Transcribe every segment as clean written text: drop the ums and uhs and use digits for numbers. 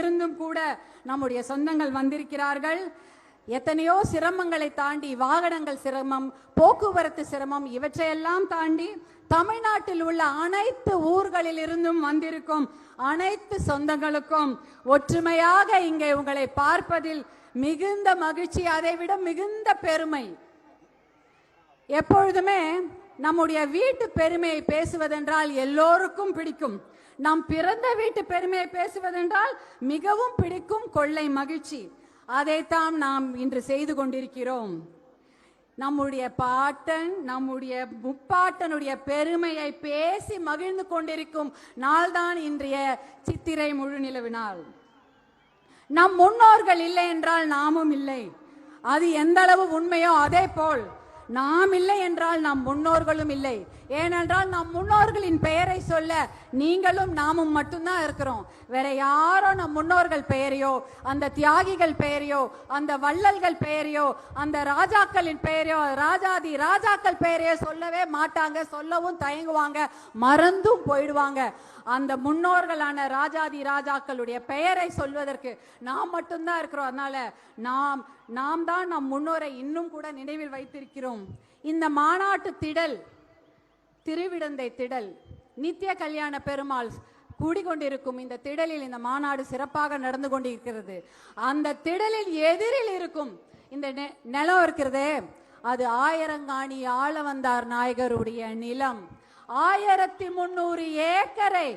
இருந்தும் கூட நம்முடைய சொந்தங்கள் வந்திருக்கிறார்கள். எத்தனையோ சிரமங்களை தாண்டி, வாகனங்கள் சிரமம், போக்குவரத்து சிரமம், இவற்றையெல்லாம் தாண்டி தமிழ்நாட்டில் உள்ள அனைத்து ஊர்களில் இருந்தும் வந்திருக்கும் அனைத்து சொந்தங்களுக்கும் ஒற்றுமையாக இங்கே உங்களை பார்ப்பதில் மிகுந்த மகிழ்ச்சி, அதைவிட மிகுந்த பெருமை. எப்பொழுதுமே நம்முடைய வீட்டு பெருமையை பேசுவதென்றால் எல்லோருக்கும் பிடிக்கும். நம் பிறந்த வீட்டு பெருமையை பேசுவதென்றால் மிகவும் பிடிக்கும், கொள்ளை மகிழ்ச்சி. அதைத்தான் நாம் இன்று செய்து கொண்டிருக்கிறோம். நம்முடைய பாட்டன், நம்முடைய முப்பாட்டனுடைய பெருமையை பேசி மகிழ்ந்து கொண்டிருக்கும் நாள்தான் இன்றைய சித்திரை முழுநிலவு நாள். நம் முன்னோர்கள் இல்லை என்றால் நாமும் இல்லை. அது எந்த அளவு உண்மையோ அதே போல் நாம் இல்லை என்றால் நம் முன்னோர்களும் இல்லை. ஏனென்றால் நம் முன்னோர்களின் பெயரை சொல்ல நீங்களும் நாமும் மட்டும்தான் இருக்கிறோம். வேற யாரோ நம் முன்னோர்கள் பெயரையோ, அந்த தியாகிகள் பெயரையோ, அந்த வள்ளல்கள் பெயரையோ, அந்த ராஜாக்களின் பெயரையோ, ராஜாதி ராஜாக்கள் பெயரையோ சொல்லவே மாட்டாங்க. சொல்லவும் தயங்குவாங்க, மறந்தும் போயிடுவாங்க. அந்த முன்னோர்களான ராஜாதி ராஜாக்களுடைய பெயரை சொல்வதற்கு நாம் மட்டும்தான் இருக்கிறோம். அதனால நாம் தான் நம் முன்னோரை இன்னும் கூட நினைவில் வைத்திருக்கிறோம். இந்த மாநாட்டு திடல், திருவிடந்தை திடல், நித்திய கல்யாண பெருமாள் கூடிக்கொண்டிருக்கும் இந்த திடலில் இந்த மாநாடு சிறப்பாக நடந்து கொண்டிருக்கிறது. அந்த திடலில் எதிரில் இருக்கும் இந்த நிலம் இருக்கிறதே, அது ஆயிரங்காணி ஆளவந்தார் நாயகருடைய நிலம். 1300 ஏக்கரை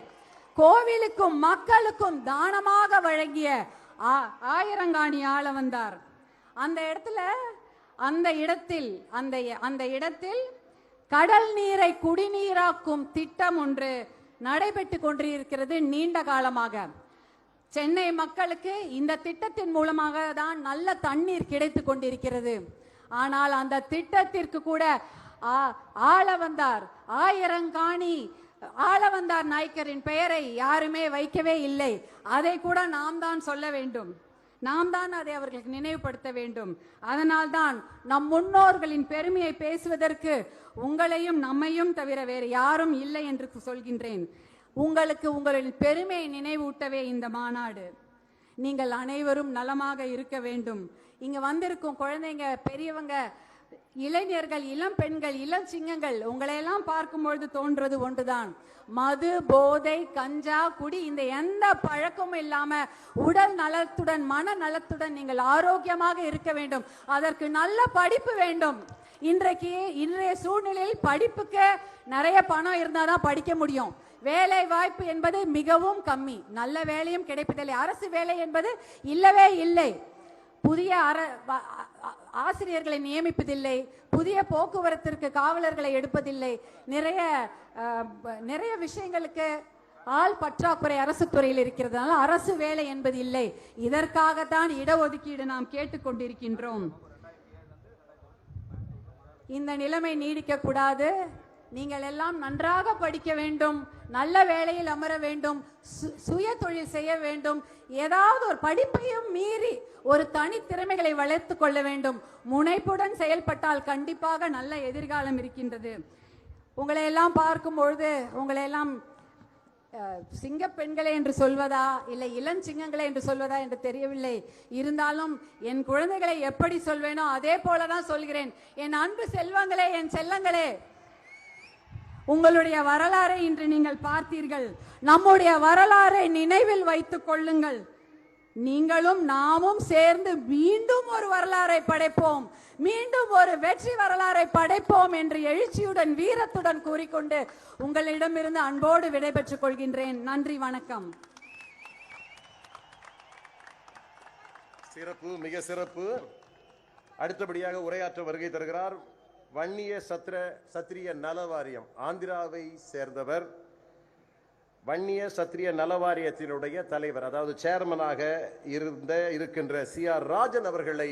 கோவிலுக்கும் மக்களுக்கும் தானமாக வழங்கிய ஆயிரங்காணி ஆளவந்தார். அந்த இடத்தில் கடல் நீரை குடிநீராக்கும் திட்டம் ஒன்று நடைபெற்று கொண்டிருக்கிறது நீண்ட காலமாக. சென்னை மக்களுக்கு இந்த திட்டத்தின் மூலமாக தான் நல்ல தண்ணீர் கிடைத்து கொண்டிருக்கிறது. ஆனால் அந்த திட்டத்திற்கு கூட ஆளவந்தார், ஆயிரங்காணி ஆளவந்தார் நாயக்கரின் பெயரை யாருமே வைக்கவே இல்லை. அதை கூட நாம் தான் சொல்ல வேண்டும், நாம் தான் அதை அவர்களுக்கு நினைவுபடுத்த வேண்டும். அதனால்தான் நம் முன்னோர்களின் பெருமையை பேசுவதற்கு உங்களையும் நம்மையும் தவிர வேறு யாரும் இல்லை என்று சொல்கின்றேன். உங்களுக்கு உங்களின் பெருமையை நினைவூட்டவே இந்த மாநாடு. நீங்கள் அனைவரும் நலமாக இருக்க வேண்டும். இங்க வந்திருக்கும் குழந்தைங்க, பெரியவங்க, இளைஞர்கள், இளம் பெண்கள், இளம் சிங்கங்கள், உங்களையெல்லாம் பார்க்கும்பொழுது தோன்றது ஒன்றுதான். மது, போதை, கஞ்சா, குடி, இந்த எந்த பழக்கமும் இல்லாம உடல் நலத்துடன் மன நலத்துடன் நீங்கள் ஆரோக்கியமாக இருக்க வேண்டும். அதற்கு நல்ல படிப்பு வேண்டும். இன்றைய சூழ்நிலையில் படிப்புக்கு நிறைய பணம் இருந்தாதான் படிக்க முடியும். வேலை வாய்ப்பு என்பது மிகவும் கம்மி. நல்ல வேலையும் கிடைப்பதில்லை. அரசு வேலை என்பது இல்லவே இல்லை. புதிய ஆசிரியர்களை நியமிப்பதில்லை, புதிய போக்குவரத்திற்கு காவலர்களை எடுப்பதில்லை. நிறைய விஷயங்களுக்கு ஆள் பற்றாக்குறை அரசு துறையில் இருக்கிறதுனால அரசு வேலை என்பது இல்லை. இதற்காகத்தான் இடஒதுக்கீடு நாம் கேட்டுக்கொண்டிருக்கின்றோம். இந்த நிலைமை நீடிக்க கூடாது. நீங்கள் எல்லாம் நன்றாக படிக்க வேண்டும், நல்ல வேலையில் அமர வேண்டும், சுய தொழில் செய்ய வேண்டும். ஏதாவது ஒரு படிப்பையும் மீறி ஒரு தனித்திறமைகளை வளர்த்து கொள்ள வேண்டும். முனைப்புடன் செயல்பட்டால் கண்டிப்பாக நல்ல எதிர்காலம் இருக்கின்றது. உங்களை எல்லாம் பார்க்கும் பொழுது உங்களை எல்லாம் சிங்க பெண்களே என்று சொல்வதா இல்லை இளஞ்சிங்கங்களே என்று சொல்வதா என்று தெரியவில்லை. இருந்தாலும் என் குழந்தைகளை எப்படி சொல்வேனோ அதே போலதான் சொல்கிறேன். என் அன்பு செல்வங்களே, என் செல்லங்களே, உங்களுடைய வரலாறை இன்று நீங்கள் பார்த்தீர்கள். நம்முடைய வரலாறை நினைவில் வைத்துக் கொள்ளுங்கள். நீங்களும் நாமும் சேர்ந்து மீண்டும் ஒரு வரலாறை படைப்போம், மீண்டும் ஒரு வெற்றி வரலாறை படைப்போம் என்று எழுச்சியுடன் வீரத்துடன் கூறிக்கொண்டு உங்களிடமிருந்து அன்போடு விடைபெற்றுக் கொள்கின்றேன். நன்றி, வணக்கம். சிறப்பு, மிக சிறப்பு. அடுத்தபடியாக உரையாற்ற வருகை தருகிறார் வன்னிய சத்திரிய நல வாரியம், ஆந்திராவை சேர்ந்தவர். வன்னிய சத்திரிய நல வாரியத்தினுடைய தலைவர், அதாவது சேர்மனாக இருக்கின்ற CR ராஜன் அவர்களை